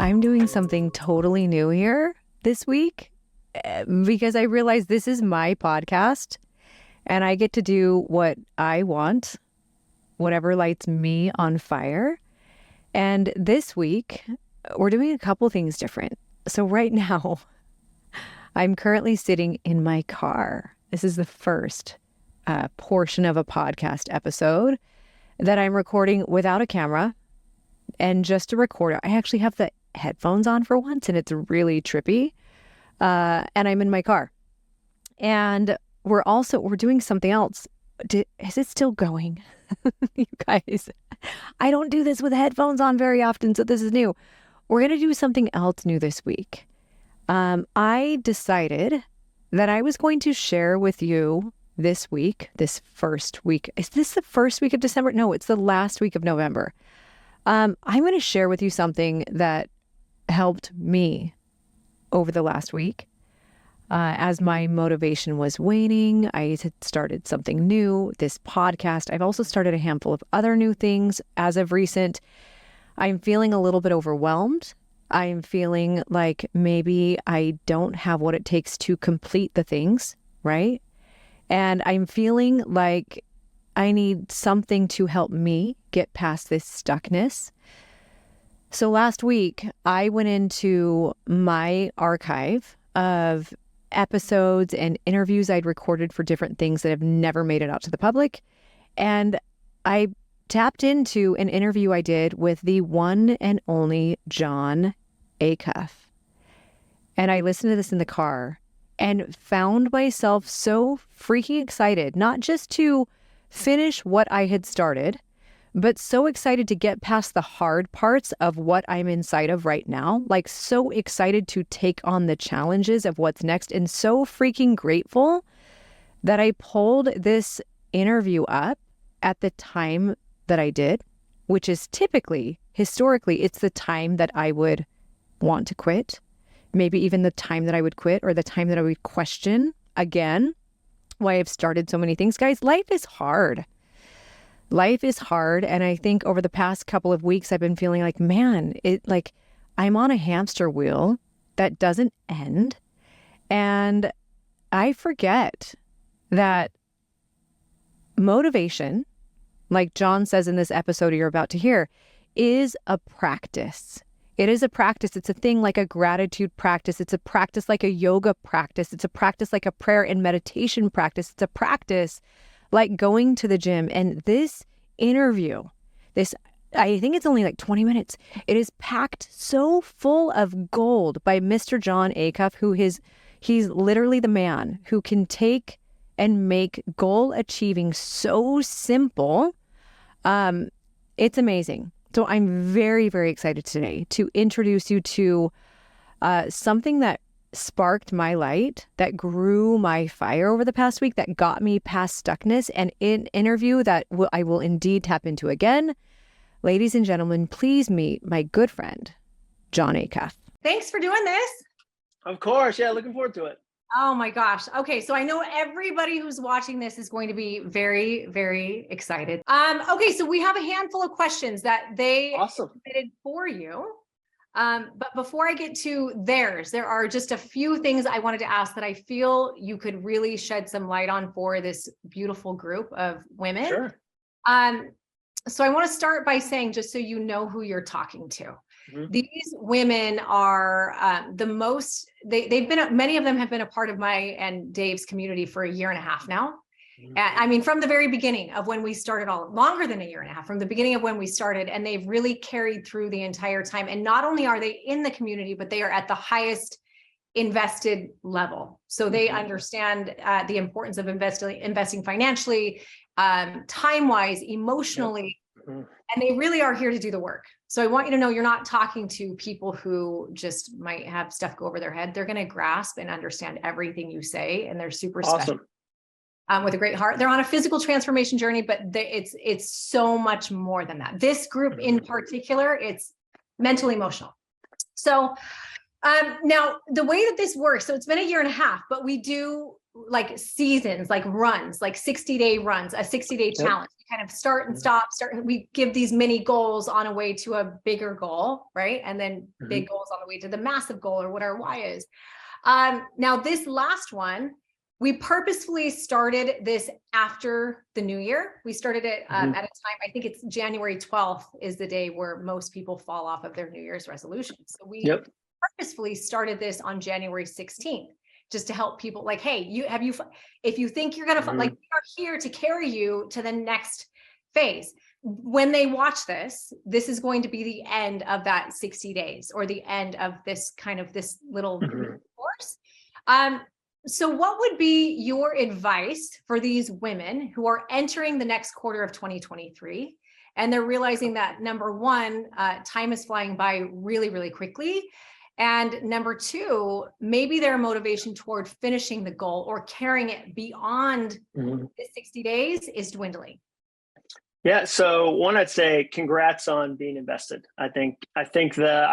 I'm doing something totally new here this week because I realize this is my podcast and I get to do what I want, whatever lights me on fire. And this week, we're doing a couple things different. So right now, I'm currently sitting in my car. This is the first portion of a podcast episode that I'm recording without a camera and just a recorder. I actually have the headphones on for once and it's really trippy. And I'm in my car. And we're doing something else. Is it still going? You guys, I don't do this with headphones on very often, so this is new. We're going to do something else new this week. I decided that I was going to share with you this week, this first week. Is this the first week of December? No, it's the last week of November. I'm going to share with you something that helped me over the last week. As my motivation was waning, I had started something new, this podcast. I've also started a handful of other new things as of recent. I'm feeling a little bit overwhelmed. I'm feeling like maybe I don't have what it takes to complete the things, right? And I'm feeling like I need something to help me get past this stuckness. So last week, I went into my archive of episodes and interviews I'd recorded for different things that have never made it out to the public. And I tapped into an interview I did with the one and only Jon Acuff. And I listened to this in the car and found myself so freaking excited, not just to finish what I had started, but so excited to get past the hard parts of what I'm inside of right now. Like so excited to take on the challenges of what's next and so freaking grateful that I pulled this interview up at the time that I did, which is typically, historically, it's the time that I would want to quit. Maybe even the time that I would quit or the time that I would question again why I've started so many things. Guys, life is hard. Life is hard. And I think over the past couple of weeks, I've been feeling like, man, I'm on a hamster wheel that doesn't end. And I forget that motivation, like Jon says in this episode you're about to hear, is a practice. It is a practice. It's a thing like a gratitude practice. It's a practice like a yoga practice. It's a practice like a prayer and meditation practice. It's a practice like going to the gym. And this interview, I think it's only like 20 minutes. It is packed so full of gold by Mr. Jon Acuff, he's literally the man who can take and make goal achieving so simple. It's amazing. So I'm very, very excited today to introduce you to something that sparked my light, that grew my fire over the past week, that got me past stuckness, and an interview that I will indeed tap into again. Ladies and gentlemen, please meet my good friend, Jon Acuff. Thanks for doing this. Of course. Yeah, looking forward to it. Oh my gosh. Okay. So I know everybody who's watching this is going to be very, very excited. Okay. So we have a handful of questions that they submitted for you. But before I get to theirs, there are just a few things I wanted to ask that I feel you could really shed some light on for this beautiful group of women. Sure. So I want to start by saying, just so you know who you're talking to. Mm-hmm. These women are many of them have been a part of my and Dave's community for a year and a half now. Mm-hmm. I mean, from the very beginning of when we started, longer than a year and a half, from the beginning of when we started, and they've really carried through the entire time. And not only are they in the community, but they are at the highest invested level. So they understand the importance of investing financially, time-wise, emotionally, and they really are here to do the work. So I want you to know you're not talking to people who just might have stuff go over their head. They're going to grasp and understand everything you say, and they're super special. With a great heart. They're on a physical transformation journey, but it's so much more than that. This group in particular, it's mental, emotional. So now the way that this works, so it's been a year and a half, but we do like seasons, like runs, like 60-day runs, a 60-day challenge. kind of start and stop, we give these mini goals on a way to a bigger goal, right? And then big goals on the way to the massive goal, or what our why is. Now this last one, we purposefully started this after the new year. We started it at a time, I think it's January 12th is the day where most people fall off of their New Year's resolutions. So we purposefully started this on January 16th, just to help people like, hey, if you think you're going to, like, we are here to carry you to the next phase. When they watch this, this is going to be the end of that 60 days, or the end of this little course. So what would be your advice for these women who are entering the next quarter of 2023, and they're realizing that, number one, time is flying by really, really quickly. And number two, maybe their motivation toward finishing the goal or carrying it beyond the 60 days is dwindling? Yeah. So one, I'd say congrats on being invested. I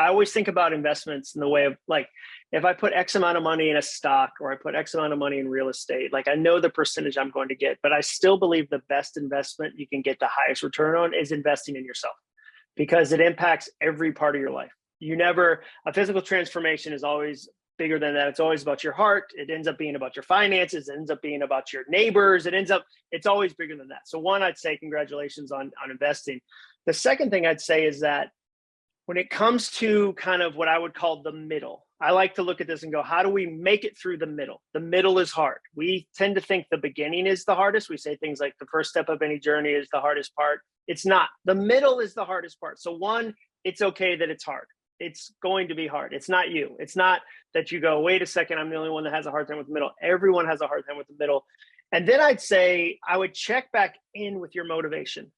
always think about investments in the way of, like, if I put X amount of money in a stock, or I put X amount of money in real estate, like, I know the percentage I'm going to get, but I still believe the best investment you can get the highest return on is investing in yourself, because it impacts every part of your life. A physical transformation is always bigger than that. It's always about your heart. It ends up being about your finances. It ends up being about your neighbors. It's always bigger than that. So one, I'd say congratulations on investing. The second thing I'd say is that when it comes to kind of what I would call the middle, I like to look at this and go, how do we make it through the middle? The middle is hard. We tend to think the beginning is the hardest. We say things like the first step of any journey is the hardest part. It's not. The middle is the hardest part. So one, it's okay that it's hard. It's going to be hard. It's not you. It's not that you go, wait a second, I'm the only one that has a hard time with the middle. Everyone has a hard time with the middle. And then I'd say I would check back in with your motivation.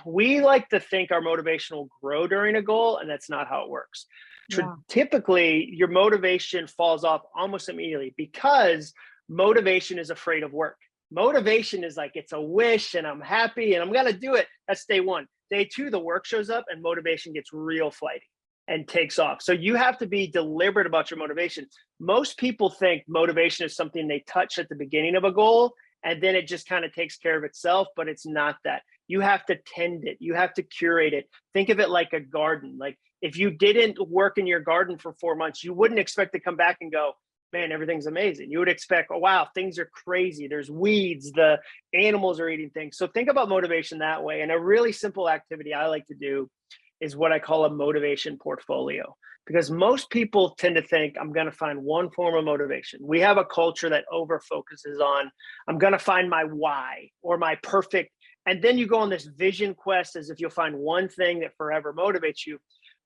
We like to think our motivation will grow during a goal, and that's not how it works. Yeah. Typically, your motivation falls off almost immediately, because motivation is afraid of work. Motivation is like, it's a wish and I'm happy and I'm going to do it. That's day one. Day two, the work shows up and motivation gets real flighty and takes off. So you have to be deliberate about your motivation. Most people think motivation is something they touch at the beginning of a goal and then it just kind of takes care of itself, but it's not that. You have to tend it. You have to curate it. Think of it like a garden. Like, if you didn't work in your garden for 4 months, you wouldn't expect to come back and go, man, everything's amazing. You would expect, oh, wow, things are crazy. There's weeds, the animals are eating things. So think about motivation that way. And a really simple activity I like to do is what I call a motivation portfolio, because most people tend to think, I'm going to find one form of motivation. We have a culture that over focuses on, I'm going to find my why or my perfect. And then you go on this vision quest as if you'll find one thing that forever motivates you.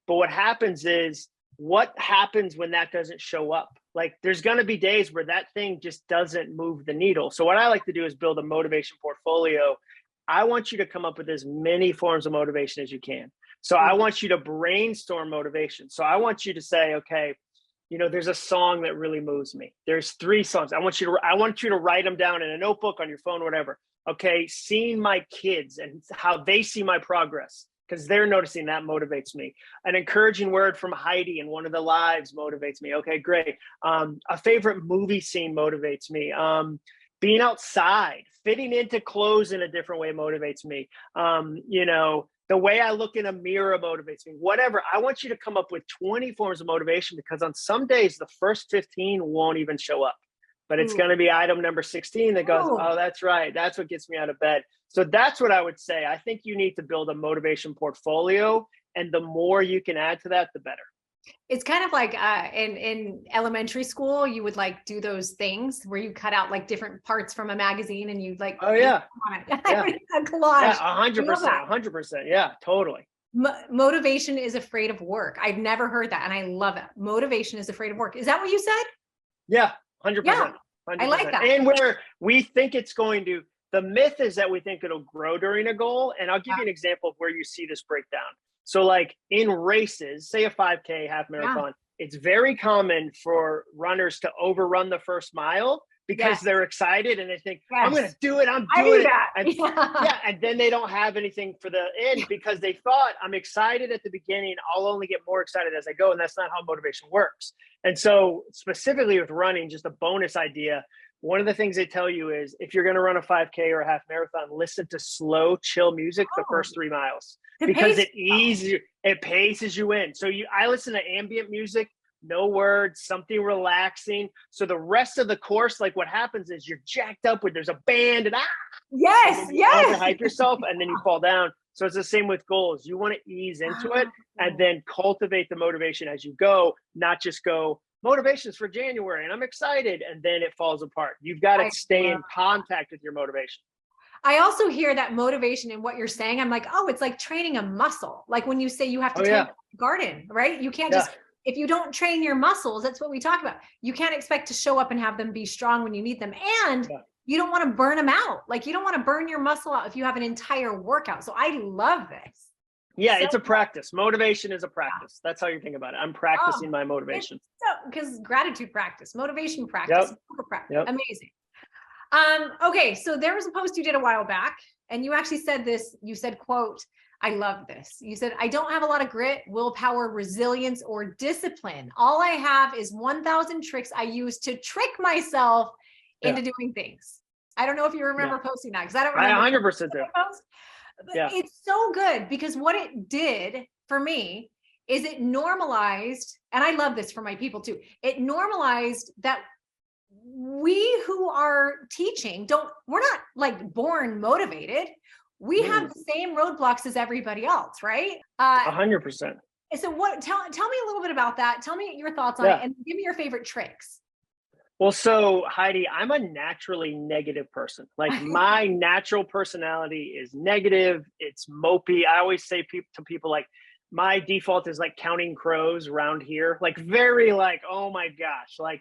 But what happens is, what happens when that doesn't show up? Like, there's going to be days where that thing just doesn't move the needle. So what I like to do is build a motivation portfolio. I want you to come up with as many forms of motivation as you can. So I want you to brainstorm motivation. So I want you to say, okay, there's a song that really moves me. There's 3 songs. I want you to write them down in a notebook, on your phone, whatever. Okay, seeing my kids and how they see my progress, because they're noticing, that motivates me. An encouraging word from Heidi in one of the lives motivates me. Okay, great. A favorite movie scene motivates me. Being outside, fitting into clothes in a different way motivates me. The way I look in a mirror motivates me. Whatever. I want you to come up with 20 forms of motivation, because on some days, the first 15 won't even show up. But it's going to be item number 16 that goes, oh, that's right. That's what gets me out of bed. So that's what I would say. I think you need to build a motivation portfolio. And the more you can add to that, the better. It's kind of like in elementary school, you would like do those things where you cut out like different parts from a magazine and you like, oh yeah, yeah. A collage. Yeah, 100%, 100%. Yeah, totally. Motivation is afraid of work. I've never heard that. And I love it. Motivation is afraid of work. Is that what you said? Yeah, 100%. Yeah, 100%. I like that. And where we think it's going to, the myth is that we think it'll grow during a goal. And I'll give you an example of where you see this breakdown. So like in races, say a 5K, half marathon, it's very common for runners to overrun the first mile because they're excited and they think, I'm going to do it. I'm doing it. And, and then they don't have anything for the end because they thought, I'm excited at the beginning. I'll only get more excited as I go. And that's not how motivation works. And so specifically with running, just a bonus idea, one of the things they tell you is if you're going to run a 5K or a half marathon, listen to slow, chill music the first 3 miles because it paces you in. So I listen to ambient music, no words, something relaxing. So the rest of the course, like what happens is you're jacked up with there's a band and hype yourself and then you fall down. So it's the same with goals. You want to ease into it and then cultivate the motivation as you go, not just go motivations for January and I'm excited and then it falls apart. You've got to stay in contact with your motivation. I also hear that motivation in what you're saying. I'm like, oh, it's like training a muscle. Like when you say you have to tend the garden, right? You can't just, if you don't train your muscles, that's what we talk about. You can't expect to show up and have them be strong when you need them. And you don't want to burn them out. Like you don't want to burn your muscle out if you have an entire workout. So I love this. Yeah, it's a practice. Motivation is a practice. That's how you think about it. I'm practicing my motivation. Because gratitude practice, motivation practice, amazing. Okay, so there was a post you did a while back, and you actually said this. You said, "quote I love this." You said, "I don't have a lot of grit, willpower, resilience, or discipline. All I have is 1,000 tricks I use to trick myself into doing things." I don't know if you remember posting that because I don't remember. I 100% do. It's so good because what it did for me is it normalized, and I love this for my people too. It normalized that we who are teaching we're not like born motivated. We have the same roadblocks as everybody else, right? 100%. So tell me a little bit about that. Tell me your thoughts on it and give me your favorite tricks. Well, so Heidi, I'm a naturally negative person. Like my natural personality is negative. It's mopey. I always say to people like my default is like counting crows around here, like very like, oh my gosh, like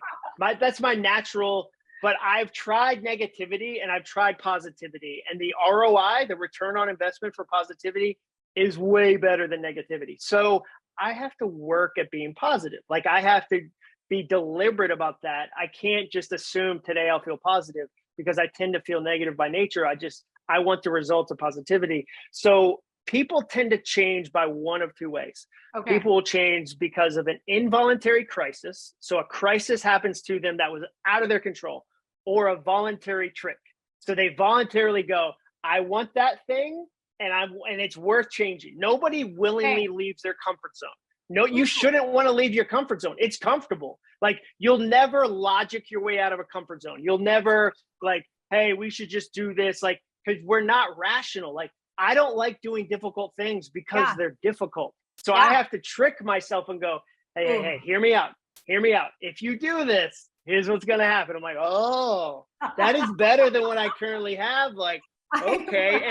that's my natural, but I've tried negativity and I've tried positivity and the ROI, the return on investment for positivity is way better than negativity. So I have to work at being positive. Like I have to be deliberate about that. I can't just assume today I'll feel positive because I tend to feel negative by nature. I want the results of positivity. So people tend to change by one of two ways. Okay. People will change because of an involuntary crisis. So a crisis happens to them that was out of their control, or a voluntary trick. So they voluntarily go, I want that thing and it's worth changing. Nobody willingly leaves their comfort zone. No, you shouldn't want to leave your comfort zone. It's comfortable. Like you'll never logic your way out of a comfort zone. You'll never like, hey, we should just do this. Like, because we're not rational. Like I don't like doing difficult things because they're difficult. So I have to trick myself and go, hey, hear me out. Hear me out. If you do this, here's what's going to happen. I'm like, oh, that is better than what I currently have. Like, okay.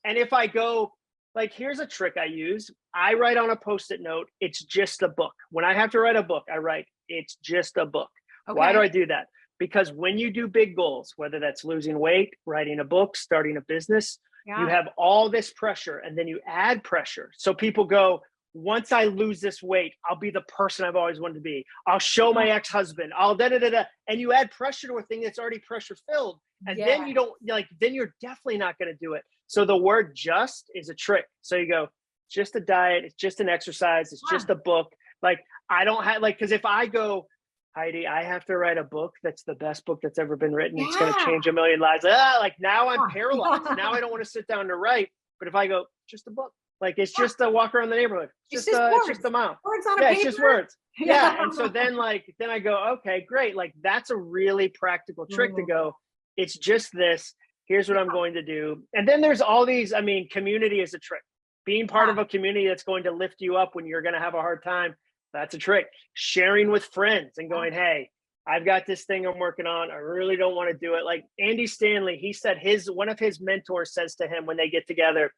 And if I go, like, here's a trick I use. I write on a Post-it note, it's just a book. When I have to write a book, I write, it's just a book. Okay. Why do I do that? Because when you do big goals, whether that's losing weight, writing a book, starting a business, you have all this pressure and then you add pressure. So people go, once I lose this weight, I'll be the person I've always wanted to be. I'll show my ex-husband, I'll da-da-da-da. And you add pressure to a thing that's already pressure filled. And then you don't then you're definitely not going to do it. So the word just is a trick. So you go, just a diet. It's just an exercise. It's just a book. Like I don't have because if I go, Heidi, I have to write a book that's the best book that's ever been written. It's going to change a million lives. Like now I'm paralyzed. Now I don't want to sit down to write. But if I go, just a book, like it's just a walk around the neighborhood. It's just a mouth. Words on a paper. It's just words. Yeah. And so then I go, okay, great. Like that's a really practical trick to go, it's just this. Here's what I'm going to do. And then there's all these, community is a trick. Being part of a community that's going to lift you up when you're going to have a hard time. That's a trick. Sharing with friends and going, hey, I've got this thing I'm working on. I really don't want to do it. Like Andy Stanley, he said one of his mentors says to him when they get together,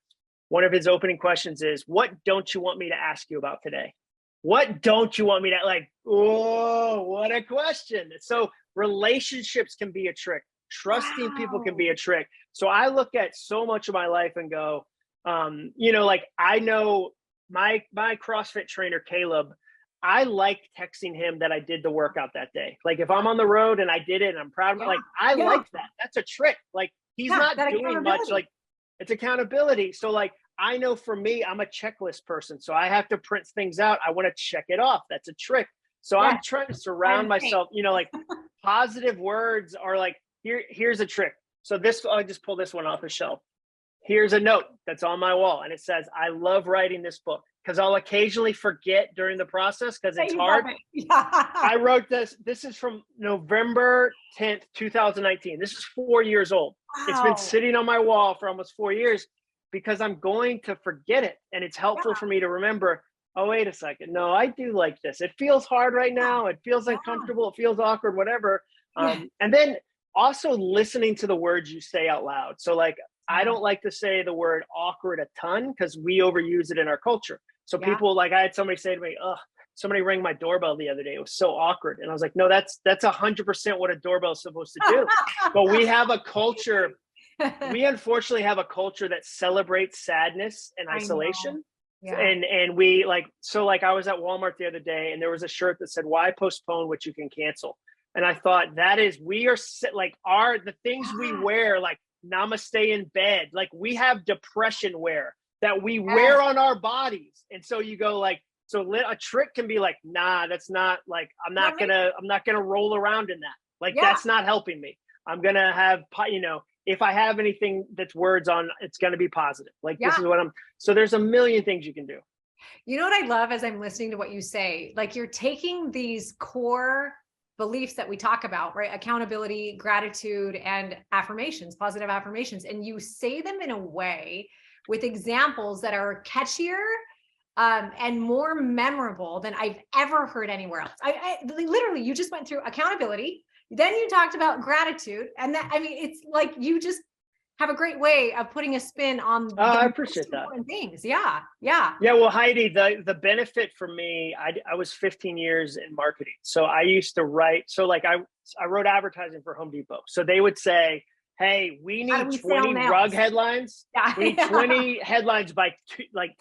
one of his opening questions is, what don't you want me to ask you about today? What don't you want me to oh, what a question. So relationships can be a trick. Trusting people can be a trick. So I look at so much of my life and go, I know my CrossFit trainer, Caleb, I like texting him that I did the workout that day. Like if I'm on the road and I did it and I'm proud of it, like I like that. That's a trick. Like he's not doing much. Like it's accountability. So like, I know for me, I'm a checklist person. So I have to print things out. I want to check it off. That's a trick. So I'm trying to surround myself, like positive words are like, here's a trick. So I'll just pull this one off the shelf. Here's a note that's on my wall, and it says, I love writing this book, because I'll occasionally forget during the process because it's hard. Yeah. I wrote this. This is from November 10th, 2019. This is 4 years old. Wow. It's been sitting on my wall for almost 4 years because I'm going to forget it. And it's helpful for me to remember, oh, wait a second. No, I do like this. It feels hard right now. It feels uncomfortable. It feels awkward, whatever. And then also listening to the words you say out loud. So like, I don't like to say the word awkward a ton because we overuse it in our culture. So people, like, I had somebody say to me, oh, somebody rang my doorbell the other day. It was so awkward. And I was like, no, that's 100% what a doorbell is supposed to do. But we have a culture. We unfortunately have a culture that celebrates sadness and isolation. And we like, so like I was at Walmart the other day and there was a shirt that said, why postpone what you can cancel? And I thought that is, we are like the things we wear, like namaste in bed, like we have depression wear that we wear on our bodies. And so you go like, so a trick can be like, nah, that's not like, I'm not gonna roll around in that. Like, that's not helping me. I'm gonna have, if I have anything that's words on, it's gonna be positive. Like this is what so there's a million things you can do. You know what I love as I'm listening to what you say, like you're taking these core beliefs that we talk about, right? Accountability, gratitude, and affirmations, positive affirmations. And you say them in a way with examples that are catchier and more memorable than I've ever heard anywhere else. I literally, you just went through accountability. Then you talked about gratitude. And that, I mean, it's like, you just have a great way of putting a spin on I appreciate that. Things. Yeah. Yeah. Yeah. Well, Heidi, the benefit for me, I was 15 years in marketing. So I used to write. So like I wrote advertising for Home Depot. So they would say, hey, we need 20 rug headlines. We need 20 headlines by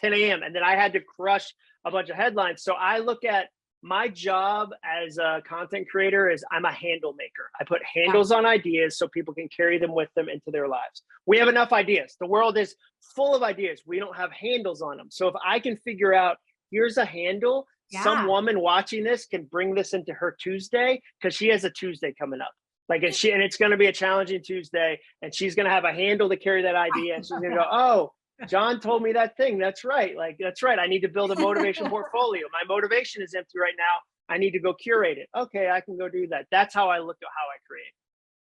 10 a.m. And then I had to crush a bunch of headlines. So I look at my job as a content creator is I'm a handle maker. I put handles on ideas so people can carry them with them into their lives. We have enough ideas. The world is full of ideas. We don't have handles on them. So if I can figure out, here's a handle, some woman watching this can bring this into her Tuesday because she has a Tuesday coming up. Like, and it's going to be a challenging Tuesday, and she's going to have a handle to carry that idea. And she's going to go, oh, Jon told me that thing. That's right. Like, that's right. I need to build a motivation portfolio. My motivation is empty right now. I need to go curate it. Okay, I can go do that. That's how I look at how I create.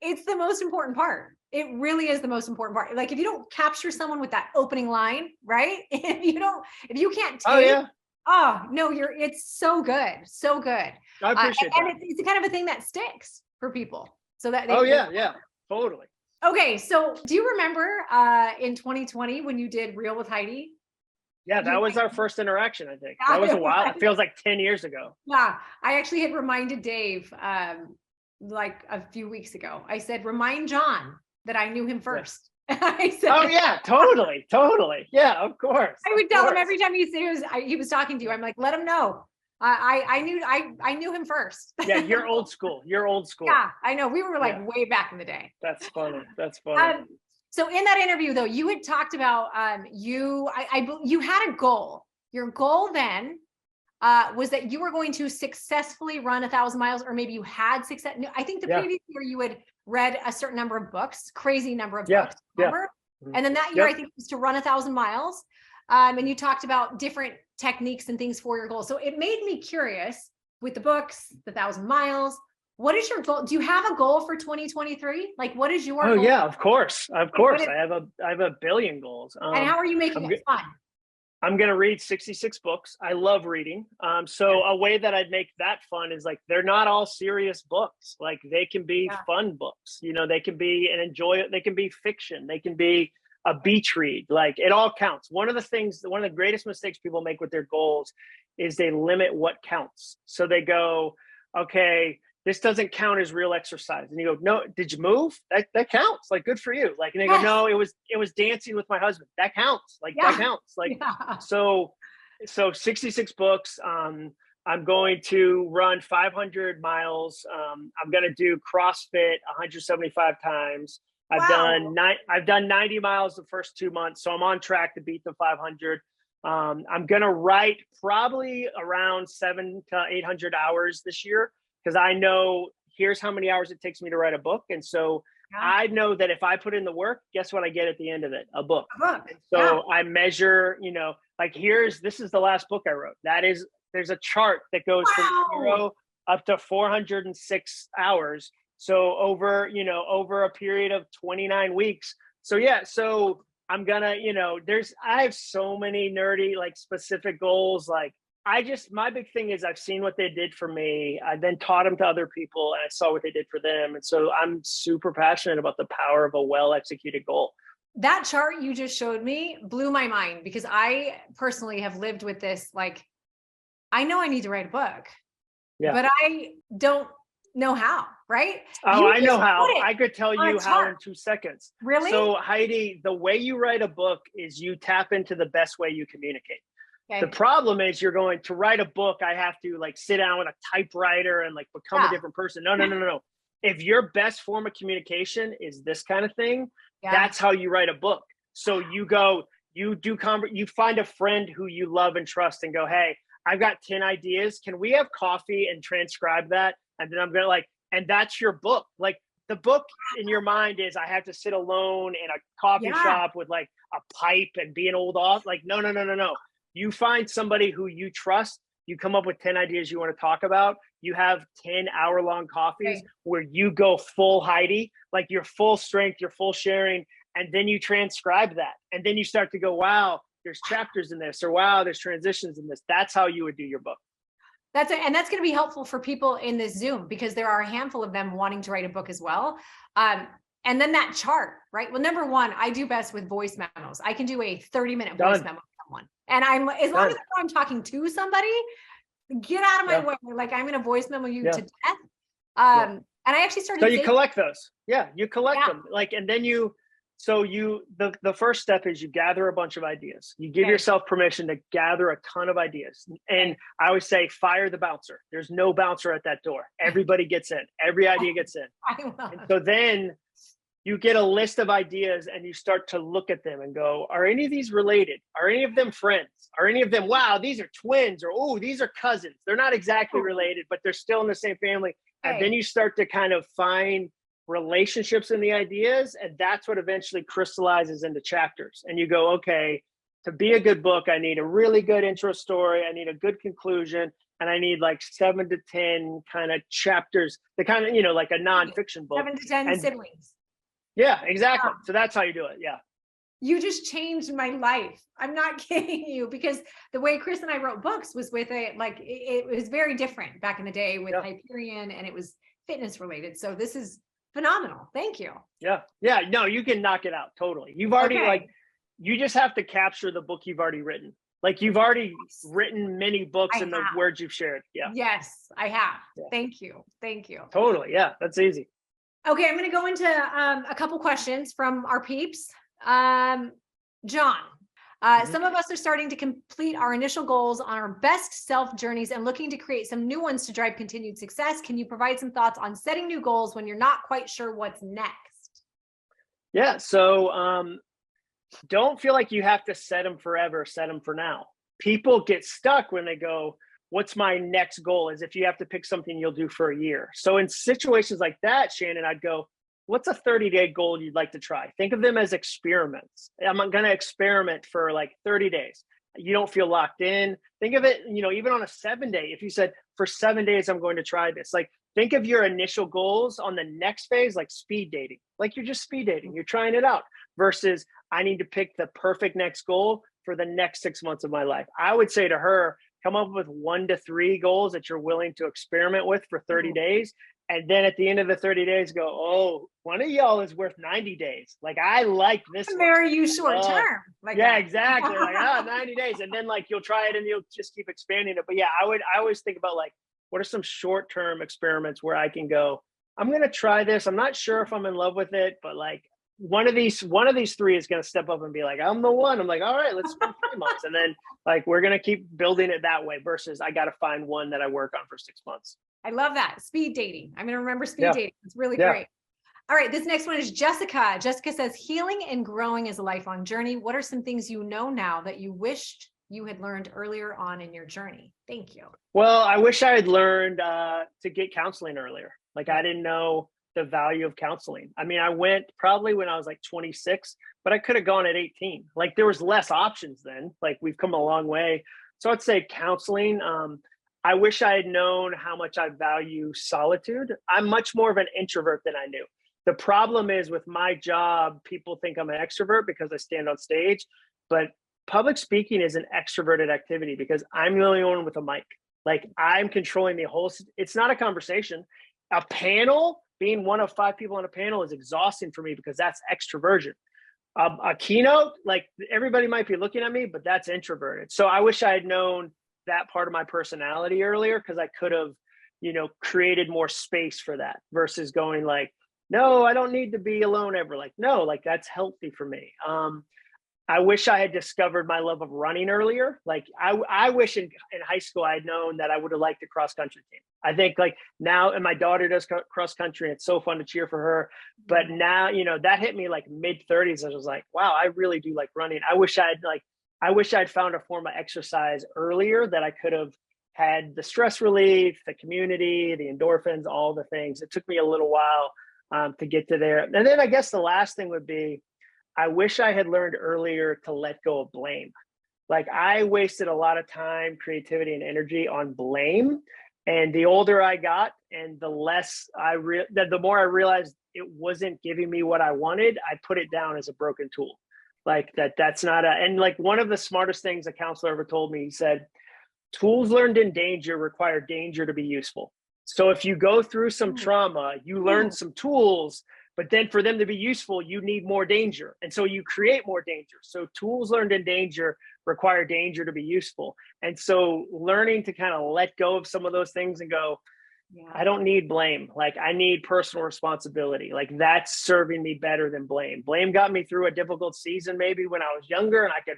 It's the most important part. It really is the most important part. Like, if you don't capture someone with that opening line, right? If you can't take, it's so good. So good. I appreciate that. And it's the kind of a thing that sticks for people. So that totally. Okay, so do you remember in 2020 when you did Reel with Heidi? Yeah, that was our first interaction, I think. That was a while. It feels like 10 years ago. Yeah, I actually had reminded Dave like a few weeks ago. I said, remind Jon that I knew him first. I said, oh yeah, totally. Yeah, of course. I would tell him every time he was talking to you. I'm like, let him know. I knew him first. Yeah, you're old school. Yeah, I know. We were like way back in the day. That's funny. So in that interview though, you had talked about you had a goal. Your goal then was that you were going to successfully run 1,000 miles, or maybe you had success. I think the previous year you had read a certain number of books, crazy number of books, remember? Yeah. And then that year I think it was to run 1,000 miles. And you talked about different techniques and things for your goal. So it made me curious with the books, the 1,000 miles. What is your goal? Do you have a goal for 2023? Like, what is your goal? Yeah, of course. I have a billion goals. And how are you making it fun? I'm going to read 66 books. I love reading. So a way that I'd make that fun is like, they're not all serious books. Like, they can be fun books. They can be they can be fiction. They can be a beach read. Like, it all counts. One of the greatest mistakes people make with their goals is they limit what counts. So they go, okay, this doesn't count as real exercise. And you go, no, did you move? That counts. Like, good for you. Like, and they go, no, it was dancing with my husband. That counts. Like, that counts. Like, so 66 books. I'm going to run 500 miles. I'm going to do CrossFit 175 times. I've done 90 miles the first 2 months. So I'm on track to beat the 500. I'm going to write probably around 700 to 800 hours this year, because I know here's how many hours it takes me to write a book. And so I know that if I put in the work, guess what I get at the end of it? A book. A book. And so I measure, like this is the last book I wrote. There's a chart that goes from 0 up to 406 hours. So over a period of 29 weeks. So I'm gonna, I have so many nerdy, like specific goals. Like my big thing is I've seen what they did for me. I then taught them to other people and I saw what they did for them. And so I'm super passionate about the power of a well-executed goal. That chart you just showed me blew my mind, because I personally have lived with this. Like, I know I need to write a book, but I don't know how, right? Oh, I know how. I could tell you how in 2 seconds. Really? So Heidi, the way you write a book is you tap into the best way you communicate. Okay. The problem is you're going to write a book. I have to like sit down with a typewriter and like become a different person. No. If your best form of communication is this kind of thing, that's how you write a book. So you find a friend who you love and trust and go, hey, I've got 10 ideas. Can we have coffee and transcribe that? And then I'm going to and that's your book. Like the book in your mind is I have to sit alone in a coffee shop with like a pipe and be an old off. Like, no. You find somebody who you trust. You come up with 10 ideas you want to talk about. You have 10-hour-long coffees where you go full Heidi, like your full strength, your full sharing, and then you transcribe that. And then you start to go, wow, there's chapters in this, or wow, there's transitions in this. That's how you would do your book. And that's going to be helpful for people in this Zoom, because there are a handful of them wanting to write a book as well. And then that chart, right? Well, number one, I do best with voice memos. I can do a 30-minute voice memo with someone. And as long as I'm talking to somebody, get out of my way. Like, I'm going to voice memo you to death. And I actually started. So you collect those. Yeah, you collect them. Like, and then the first step is you gather a bunch of ideas. You give yourself permission to gather a ton of ideas. And I always say, fire the bouncer. There's no bouncer at that door. Everybody gets in. Every idea gets in. And so then you get a list of ideas and you start to look at them and go, are any of these related? Are any of them friends? Are any of them, wow, these are twins, or, oh, these are cousins. They're not exactly related, but they're still in the same family. And then you start to kind of find relationships in the ideas. And that's what eventually crystallizes into chapters. And you go, okay, to be a good book, I need a really good intro story. I need a good conclusion. And I need like 7 to 10 kind of chapters, the kind of, like a nonfiction book. 7 to 10 siblings. Yeah, exactly. So that's how you do it. Yeah. You just changed my life. I'm not kidding you, because the way Chris and I wrote books was with it was very different back in the day with Hyperion, and it was fitness related. So this is phenomenal. Thank you. Yeah. No, you can knock it out. Totally. You've already you just have to capture the book you've already written. Like, you've already written many books in the words you've shared. Yeah. Yes, I have. Yeah. Thank you. Totally. Yeah. That's easy. Okay. I'm going to go into a couple questions from our peeps. Jon, some of us are starting to complete our initial goals on our best self journeys and looking to create some new ones to drive continued success. Can you provide some thoughts on setting new goals when you're not quite sure what's next? Yeah. So, don't feel like you have to set them forever, set them for now. People get stuck when they go, what's my next goal? Is if you have to pick something you'll do for a year. So in situations like that, Shannon, I'd go, what's a 30-day goal you'd like to try? Think of them as experiments. I'm going to experiment for like 30 days. You don't feel locked in. Think of it, even on a 7-day, if you said for 7 days, I'm going to try this. Like, think of your initial goals on the next phase, like speed dating. Like, you're just speed dating. You're trying it out versus I need to pick the perfect next goal for the next 6 months of my life. I would say to her, come up with 1 to 3 goals that you're willing to experiment with for 30 days. And then at the end of the 30 days, go, oh, one of y'all is worth 90 days. Like, I like this one. Marry you short term. Exactly. Like, 90 days. And then like, you'll try it and you'll just keep expanding it. But yeah, I always think about like, what are some short-term experiments where I can go, I'm going to try this. I'm not sure if I'm in love with it, but like one of these 3 is going to step up and be like, I'm the one. I'm like, all right, let's spend 3 months. And then like, we're going to keep building it that way versus I got to find one that I work on for 6 months. I love that. Speed dating. I'm going to remember speed dating. It's really great. All right. This next one is Jessica. Jessica says, healing and growing is a lifelong journey. What are some things you know now that you wished you had learned earlier on in your journey? Thank you. Well, I wish I had learned to get counseling earlier. Like, I didn't know the value of counseling. I mean, I went probably when I was like 26, but I could have gone at 18. Like there was less options then. Like we've come a long way. So I'd say counseling. I wish I had known how much I value solitude. I'm much more of an introvert than I knew. The problem is with my job, people think I'm an extrovert because I stand on stage, but public speaking is an extroverted activity because I'm the only one with a mic. Like I'm controlling the whole, it's not a conversation. A panel, being one of 5 people on a panel is exhausting for me because that's extroversion. A keynote, like everybody might be looking at me, but that's introverted. So I wish I had known that part of my personality earlier because I could have, created more space for that versus going like, no, I don't need to be alone ever. Like, no, like that's healthy for me. I wish I had discovered my love of running earlier. Like I wish in high school I had known that I would have liked the cross country team. I think like now, and my daughter does cross country. And it's so fun to cheer for her. But now, that hit me like mid 30s. I was like, wow, I really do like running. I wish I'd found a form of exercise earlier that I could have had the stress relief, the community, the endorphins, all the things. It took me a little while to get to there. And then I guess the last thing would be, I wish I had learned earlier to let go of blame. Like I wasted a lot of time, creativity, and energy on blame. And the older I got and the less the more I realized it wasn't giving me what I wanted, I put it down as a broken tool. Like that's not and like one of the smartest things a counselor ever told me, he said, tools learned in danger require danger to be useful. So if you go through some trauma, you learn some tools, but then for them to be useful, you need more danger. And so you create more danger. So tools learned in danger require danger to be useful. And so learning to kind of let go of some of those things and go, I don't need blame. Like I need personal responsibility. Like that's serving me better than blame. Blame got me through a difficult season maybe when I was younger and I could,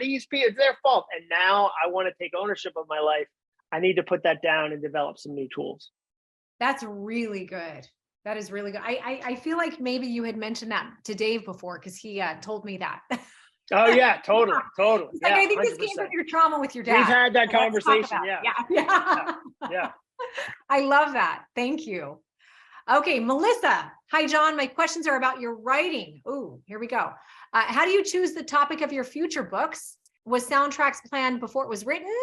these people, it's their fault. And now I want to take ownership of my life. I need to put that down and develop some new tools. That's really good. That is really good. I feel like maybe you had mentioned that to Dave before because he told me that. Oh yeah, totally. It's like, I think 100%. This came from your trauma with your dad. We've had that conversation. Yeah. I love that. Thank you. Okay, Melissa. Hi, Jon. My questions are about your writing. Ooh, here we go. How do you choose the topic of your future books? Was soundtracks planned before it was written?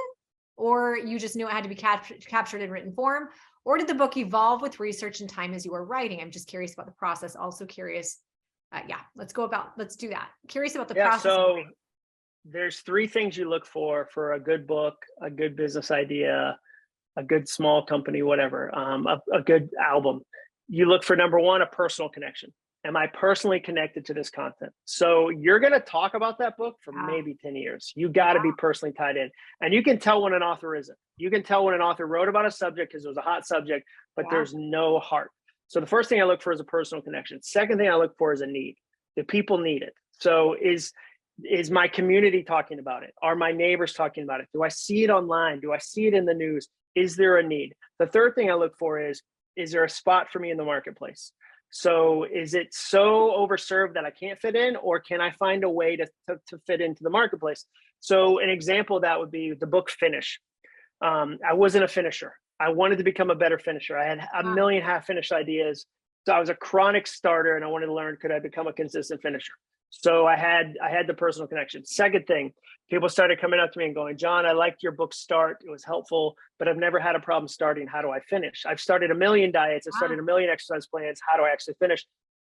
Or you just knew it had to be captured in written form? Or did the book evolve with research and time as you were writing? I'm just curious about the process. Also curious. Let's do that. Curious about the process. So there's 3 things you look for a good book, a good business idea, a good small company, whatever, a good album. You look for number 1, a personal connection. Am I personally connected to this content? So you're going to talk about that book for maybe 10 years. You got to be personally tied in. And you can tell when an author isn't. You can tell when an author wrote about a subject because it was a hot subject, but there's no heart. So the first thing I look for is a personal connection. Second thing I look for is a need. The people need it. So is my community talking about it? Are my neighbors talking about it? Do I see it online? Do I see it in the news? Is there a need? The third thing I look for is there a spot for me in the marketplace? So is it so overserved that I can't fit in, or can I find a way to fit into the marketplace? So an example of that would be the book Finish. I wasn't a finisher. I wanted to become a better finisher. I had a million half-finished ideas. So I was a chronic starter and I wanted to learn, could I become a consistent finisher? So I had the personal connection. Second thing, people started coming up to me and going, Jon, I liked your book start. It was helpful, but I've never had a problem starting. How do I finish? I've started a million diets. I've started a million exercise plans. How do I actually finish?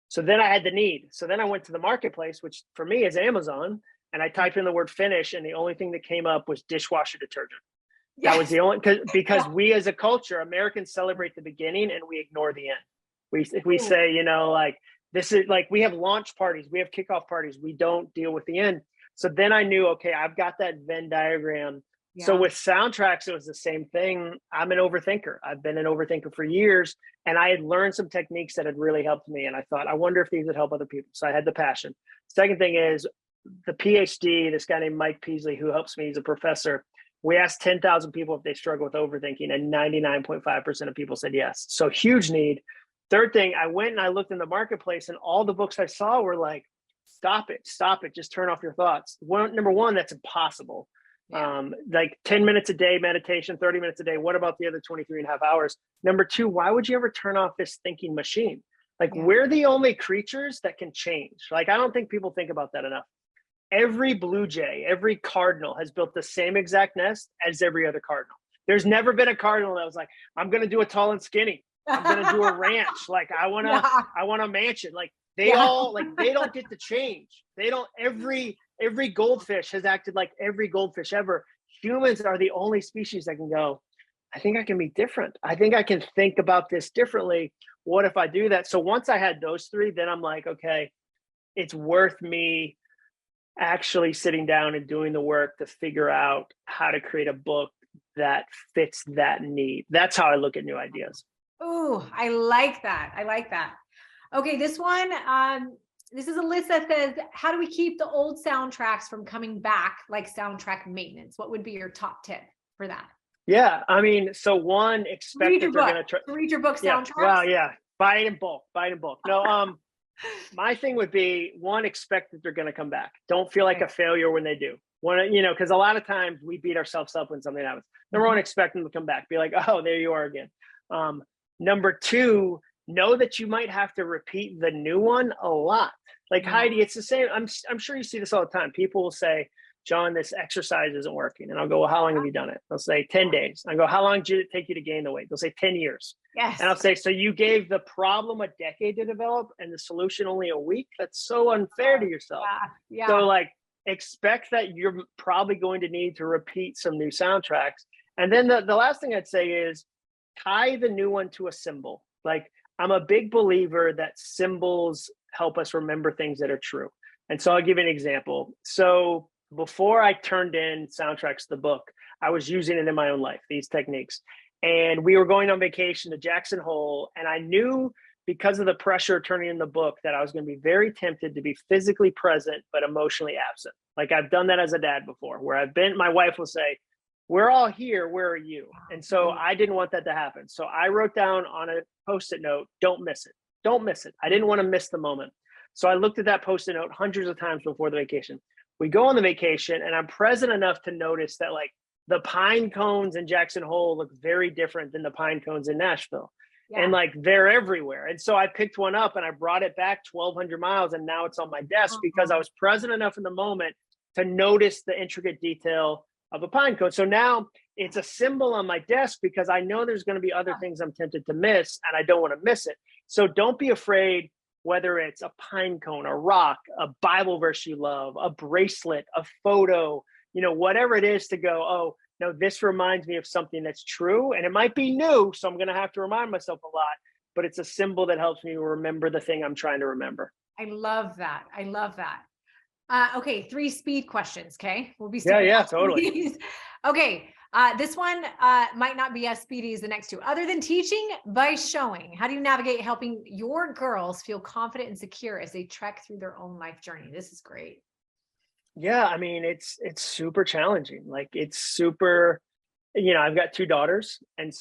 So then I had the need. So then I went to the marketplace, which for me is Amazon. And I typed in the word finish. And the only thing that came up was dishwasher detergent. That was the only, because we as a culture, Americans celebrate the beginning and we ignore the end. We say, like, this is like, we have launch parties, we have kickoff parties. We don't deal with the end. So then I knew, okay, I've got that Venn diagram. Yeah. So with soundtracks, it was the same thing. I'm an overthinker. I've been an overthinker for years, and I had learned some techniques that had really helped me. And I thought, I wonder if these would help other people. So I had the passion. Second thing is the PhD, this guy named Mike Peasley, who helps me, he's a professor. We asked 10,000 people if they struggle with overthinking, and 99.5% of people said yes. So huge need. Third thing, I went and I looked in the marketplace, and all the books I saw were like, stop it, just turn off your thoughts. Number one, that's impossible. Yeah. Like 10 minutes a day meditation, 30 minutes a day. What about the other 23 and a half hours? Number two, why would you ever turn off this thinking machine? Like we're the only creatures that can change. Like, I don't think people think about that enough. Every blue jay, every cardinal has built the same exact nest as every other cardinal. There's never been a cardinal that was like, I'm going to do a tall and skinny. I'm going to do a ranch. Like I want a mansion. Like they all, like, they don't get to change. They don't, every goldfish has acted like every goldfish ever. Humans are the only species that can go, I think I can be different. I think I can think about this differently. What if I do that? So once I had those three, then I'm like, okay, it's worth me actually sitting down and doing the work to figure out how to create a book that fits that need. That's how I look at new ideas. Oh, I like that. I like that. Okay, this one, this is a list that says, how do we keep the old soundtracks from coming back, like soundtrack maintenance? What would be your top tip for that? Yeah, I mean, so one, expect that they're going to try. Read your book soundtracks. Well, yeah, buy it in bulk. No, my thing would be, one, expect that they're going to come back. Don't feel like a failure when they do. Because a lot of times we beat ourselves up when something happens. Number one, expect them to come back. Be like, oh, there you are again. Number two, know that you might have to repeat the new one a lot. Like Heidi, it's the same. I'm sure you see this all the time. People will say, Jon, this exercise isn't working. And I'll go, well, how long have you done it? They'll say 10 days. I go, how long did it take you to gain the weight? They'll say 10 years. Yes. And I'll say, so you gave the problem a decade to develop and the solution only a week? That's so unfair to yourself. Yeah. So like, expect that you're probably going to need to repeat some new soundtracks. And then the last thing I'd say is tie the new one to a symbol. Like, I'm a big believer that symbols help us remember things that are true. And so I'll give you an example. So before I turned in soundtracks to the book, I was using it in my own life, these techniques. And we were going on vacation to Jackson Hole. And I knew, because of the pressure of turning in the book, that I was going to be very tempted to be physically present, but emotionally absent. Like I've done that as a dad before, where my wife will say, we're all here, where are you? And so I didn't want that to happen. So I wrote down on a Post-it note, don't miss it. Don't miss it. I didn't want to miss the moment. So I looked at that Post-it note hundreds of times before the vacation. We go on the vacation and I'm present enough to notice that like the pine cones in Jackson Hole look very different than the pine cones in Nashville. Yeah. And like they're everywhere. And so I picked one up and I brought it back 1,200 miles and now it's on my desk because I was present enough in the moment to notice the intricate detail of a pine cone. So now it's a symbol on my desk because I know there's going to be other things I'm tempted to miss and I don't want to miss it. So don't be afraid, whether it's a pine cone, a rock, a Bible verse you love, a bracelet, a photo, whatever it is, to go, oh, no, this reminds me of something that's true. And it might be new, so I'm going to have to remind myself a lot, but it's a symbol that helps me remember the thing I'm trying to remember. I love that. Okay, 3 speed questions. Okay, we'll be totally. Okay, this one might not be as speedy as the next two. Other than teaching, by showing, how do you navigate helping your girls feel confident and secure as they trek through their own life journey? This is great. Yeah, I mean, it's super challenging. Like it's super, I've got 2 daughters, and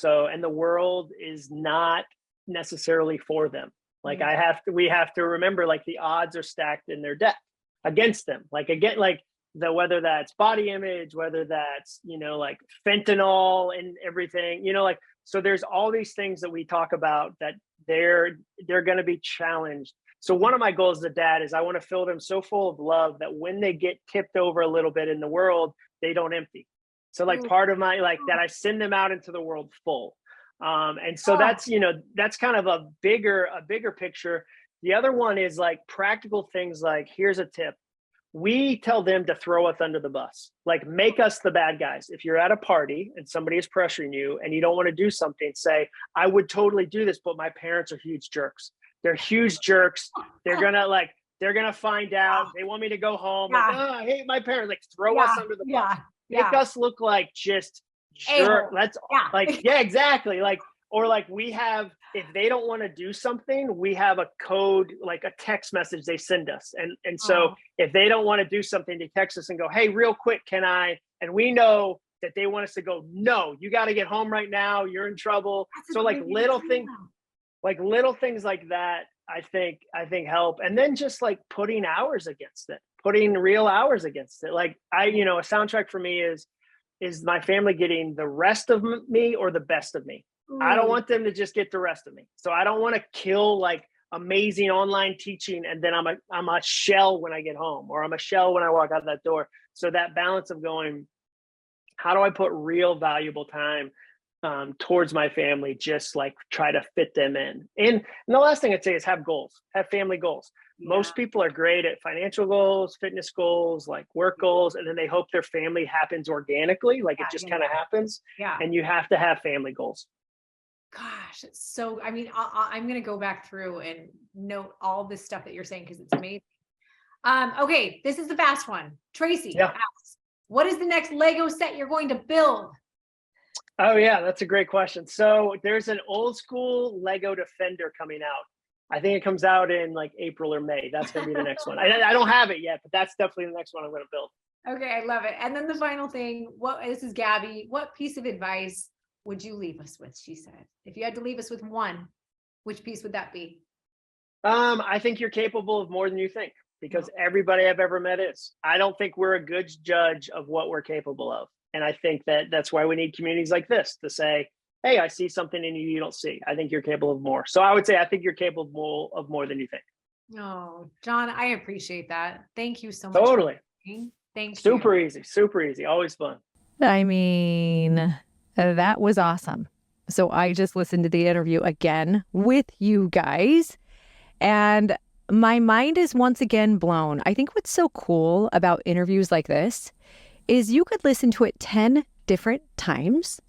the world is not necessarily for them. Like we have to remember, like the odds are stacked in their deck against them. Like again, like whether that's body image, whether that's, like fentanyl and everything, like, so there's all these things that we talk about that they're going to be challenged. So one of my goals as a dad is I want to fill them so full of love that when they get tipped over a little bit in the world, they don't empty. So like part of my, like that, I send them out into the world full. And so that's, that's kind of a bigger picture. The other one is like practical things. Like, here's a tip. We tell them to throw us under the bus, like make us the bad guys. If you're at a party and somebody is pressuring you and you don't want to do something, say, I would totally do this, but my parents are huge jerks. They're huge jerks. They're going to find out. They want me to go home. Like, oh, I hate my parents. Like throw us under the bus. Make us look like just jerk. That's like, exactly. Like, or like we have, if they don't want to do something, we have a code, like a text message they send us. And so if they don't want to do something, they text us and go, hey, real quick, can I? And we know that they want us to go, no, you got to get home right now. You're in trouble. So like little things like that, I think help. And then just like putting hours against it, putting real hours against it. Like a soundtrack for me is my family getting the rest of me or the best of me. I don't want them to just get the rest of me. So I don't want to kill like amazing online teaching, and then I'm a shell when I get home, or I'm a shell when I walk out that door. So that balance of going, how do I put real valuable time towards my family, just like try to fit them in. And the last thing I'd say is have goals, have family goals. Yeah. Most people are great at financial goals, fitness goals, like work goals, and then they hope their family happens organically, like it just kind of happens. Yeah. And you have to have family goals. Gosh, it's so, I mean, I'm going to go back through and note all this stuff that you're saying, because it's amazing. Okay, this is the fast one. Tracy asks, what is the next Lego set you're going to build? Oh yeah, that's a great question. So there's an old school Lego Defender coming out. I think it comes out in like April or May. That's going to be the next one. I don't have it yet, but that's definitely the next one I'm going to build. Okay, I love it. And then the final thing, this is Gabby. What piece of advice would you leave us with? She said, if you had to leave us with one, which piece would that be? I think you're capable of more than you think, because everybody I've ever met is. I don't think we're a good judge of what we're capable of. And I think that's why we need communities like this to say, hey, I see something in you don't see. I think you're capable of more. So I would say I think you're capable of more than you think. Oh, Jon, I appreciate that. Thank you so much. Totally. Thank you. Super easy. Always fun. I mean, that was awesome. So I just listened to the interview again with you guys, and my mind is once again blown. I think what's so cool about interviews like this is you could listen to it 10 different times,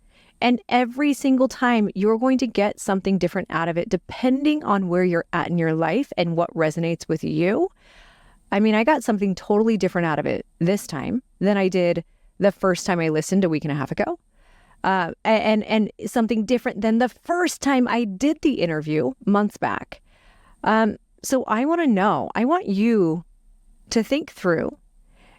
and every single time you're going to get something different out of it, depending on where you're at in your life and what resonates with you. I mean, I got something totally different out of it this time than I did the first time I listened a week and a half ago. And something different than the first time I did the interview months back. So I want to know, I want you to think through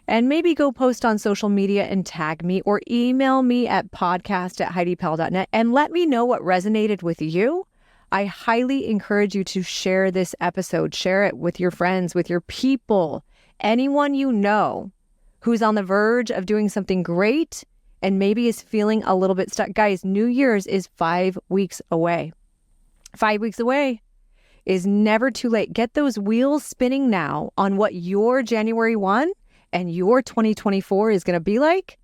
and maybe go post on social media and tag me, or email me at podcast@HeidiPell.net and let me know what resonated with you. I highly encourage you to share this episode. Share it with your friends, with your people, anyone you know who's on the verge of doing something great and maybe is feeling a little bit stuck. Guys, New Year's is 5 weeks away. 5 weeks away is never too late. Get those wheels spinning now on what your January 1 and your 2024 is going to be like.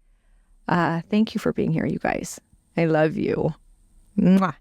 Thank you for being here, you guys. I love you. Mwah.